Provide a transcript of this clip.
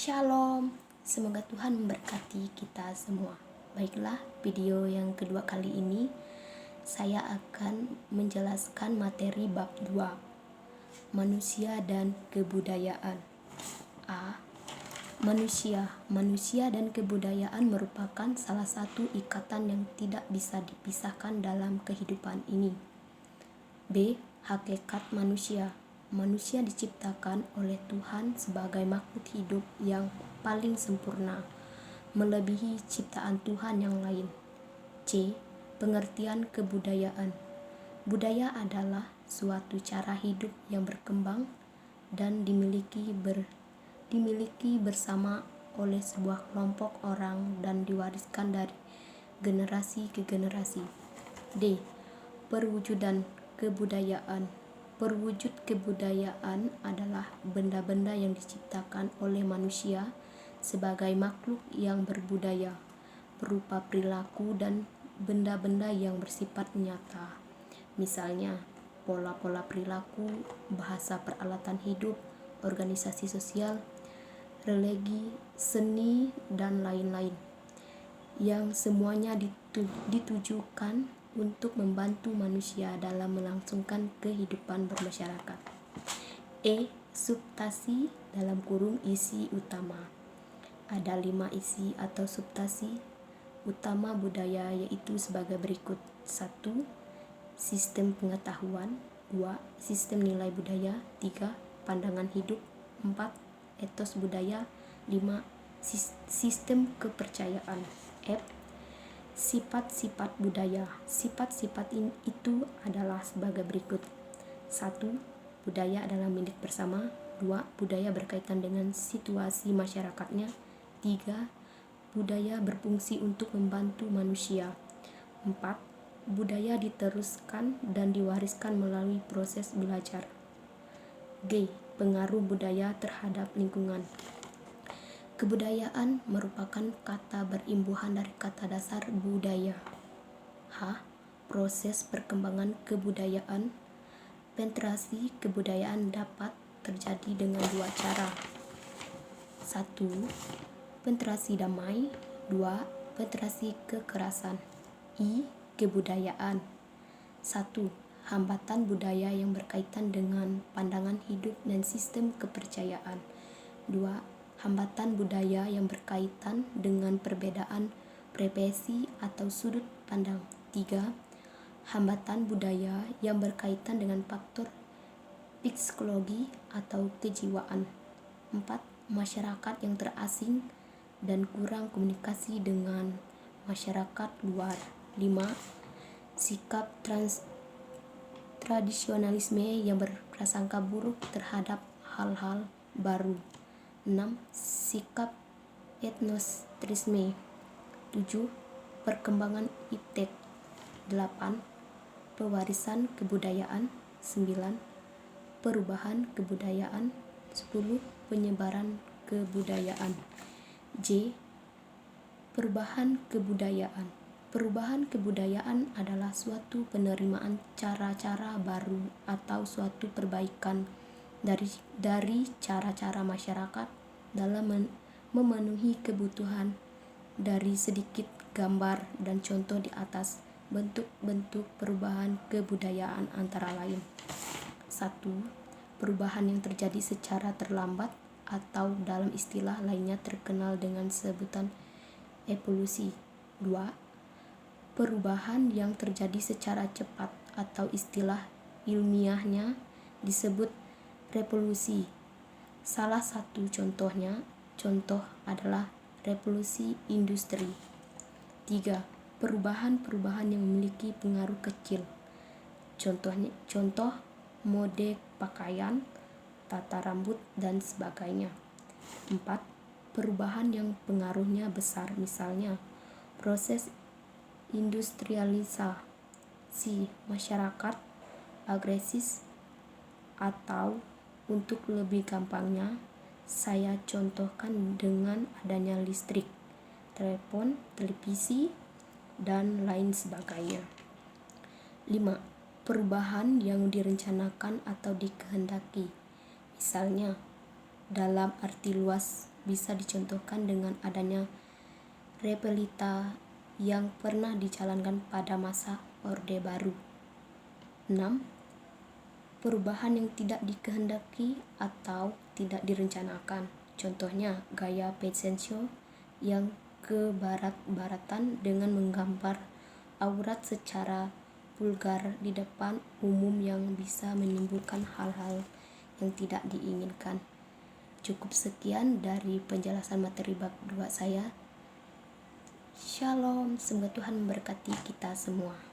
Shalom, semoga Tuhan memberkati kita semua. Baiklah, video yang kedua kali ini saya akan menjelaskan materi bab 2, manusia dan kebudayaan. A. Manusia dan kebudayaan merupakan salah satu ikatan yang tidak bisa dipisahkan dalam kehidupan ini. B. Hakikat manusia. Manusia diciptakan oleh Tuhan sebagai makhluk hidup yang paling sempurna, melebihi ciptaan Tuhan yang lain. C. Pengertian kebudayaan. Budaya adalah suatu cara hidup yang berkembang dan dimiliki bersama oleh sebuah kelompok orang dan diwariskan dari generasi ke generasi. D. Perwujudan kebudayaan. Perwujud kebudayaan adalah benda-benda yang diciptakan oleh manusia sebagai makhluk yang berbudaya, berupa perilaku dan benda-benda yang bersifat nyata. Misalnya, pola-pola perilaku, bahasa peralatan hidup, organisasi sosial, religi, seni, dan lain-lain, yang semuanya ditujukan untuk membantu manusia dalam melangsungkan kehidupan bermasyarakat. E. Substansi (isi utama). Ada 5 isi atau substansi utama budaya, yaitu sebagai berikut. 1. Sistem pengetahuan. 2. Sistem nilai budaya. 3. Pandangan hidup. 4. Etos budaya. 5. Sistem kepercayaan. F. Sifat-sifat budaya. Sifat-sifat itu adalah sebagai berikut. 1. Budaya adalah milik bersama. 2. Budaya berkaitan dengan situasi masyarakatnya. 3. Budaya berfungsi untuk membantu manusia. 4. Budaya diteruskan dan diwariskan melalui proses belajar. G. Pengaruh budaya terhadap lingkungan. Kebudayaan merupakan kata berimbuhan dari kata dasar budaya. H. Proses perkembangan kebudayaan. Penetrasi kebudayaan dapat terjadi dengan 2 cara. 1. Penetrasi damai. 2. Penetrasi kekerasan. I. Kebudayaan. 1. Hambatan budaya yang berkaitan dengan pandangan hidup dan sistem kepercayaan. 2. Hambatan budaya yang berkaitan dengan perbedaan preferensi atau sudut pandang. 3. Hambatan budaya yang berkaitan dengan faktor psikologi atau kejiwaan. 4. Masyarakat yang terasing dan kurang komunikasi dengan masyarakat luar. 5. Sikap tradisionalisme yang berprasangka buruk terhadap hal-hal baru. 6. Sikap etnosentrisme. 7. Perkembangan iptek. 8. Pewarisan kebudayaan. 9. Perubahan kebudayaan. 10. Penyebaran kebudayaan. J. Perubahan kebudayaan. Perubahan kebudayaan adalah suatu penerimaan cara-cara baru atau suatu perbaikan dari cara-cara masyarakat dalam memenuhi kebutuhan. Dari sedikit gambar dan contoh di atas, bentuk-bentuk perubahan kebudayaan antara lain. 1. Perubahan yang terjadi secara terlambat atau dalam istilah lainnya terkenal dengan sebutan evolusi. 2. Perubahan yang terjadi secara cepat atau istilah ilmiahnya disebut revolusi. Salah satu contoh adalah revolusi industri. 3. Perubahan-perubahan yang memiliki pengaruh kecil. Contoh mode pakaian, tata rambut, dan sebagainya. 4. Perubahan yang pengaruhnya besar, misalnya proses industrialisasi masyarakat agresif, atau untuk lebih gampangnya saya contohkan dengan adanya listrik, telepon, televisi, dan lain sebagainya. 5. Perubahan yang direncanakan atau dikehendaki, misalnya dalam arti luas bisa dicontohkan dengan adanya realita yang pernah dijalankan pada masa Orde Baru. 6. Perubahan yang tidak dikehendaki atau tidak direncanakan. Contohnya, gaya fashion show yang kebarat-baratan dengan menggambar aurat secara vulgar di depan umum yang bisa menimbulkan hal-hal yang tidak diinginkan. Cukup sekian dari penjelasan materi bab 2 saya. Shalom, semoga Tuhan memberkati kita semua.